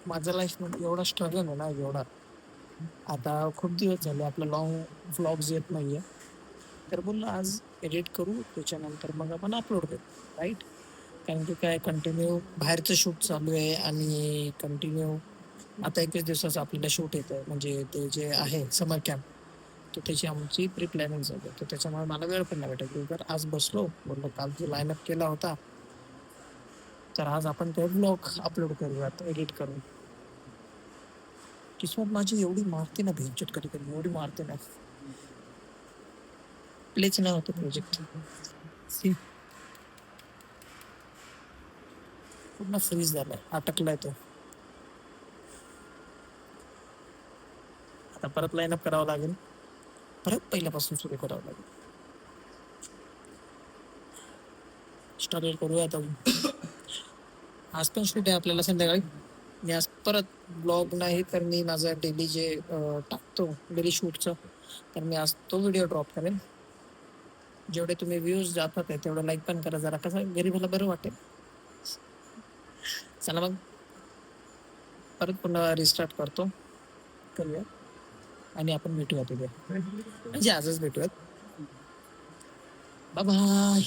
माझ्या लाईफमध्ये एवढा स्ट्रगल आहे ना एवढा. आता खूप दिवस झाले आपलं लॉंग व्लॉग्स येत नाहीये. तर बोललो आज एडिट करू त्याच्यानंतर मग आपण अपलोड करू. राईट. कारण की काय कंटिन्यू बाहेरचं शूट चालू आहे आणि कंटिन्यू आता 21 दिवसाचं आपल्याला शूट येतं म्हणजे ते जे आहे समर कॅम्प. तर त्याची आमची प्री प्लॅनिंग चालू आहे. तर त्याच्यामुळे मला वेळ पण नाही भेटत. तर आज बसलो बोललो काल जो लाईनअप केला होता तर आज आपण ते ब्लॉग अपलोड करूयात एडिट करून. किस्मत माझी एवढी मारते ना भेंचट कधी कधी एवढी मारते ना. प्लेच नाही होते प्रोजेक्ट. पूर्ण फ्रीज झालाय अटकलाय तो. आता परत लाईनअप करावं लागेल. परत पहिल्यापासून सुरू करावं लागेल. स्टार्ट करूया आता. आज पण शूट आहे आपल्याला संध्याकाळी. मी आज परत ब्लॉग नाही तर मी माझा डेली जे टाकतो डेली शूटचं तर मी आज तो व्हिडिओ ड्रॉप करेन. जेवढे तुम्ही व्ह्यूज जातात आहे तेवढं लाईक पण करा जरा कसं गरीबाला बरं वाटेल. चला मग परत पुन्हा रिस्टार्ट करतो. करूया आणि आपण भेटूयात उद्या म्हणजे आजच भेटूयात. Bye bye.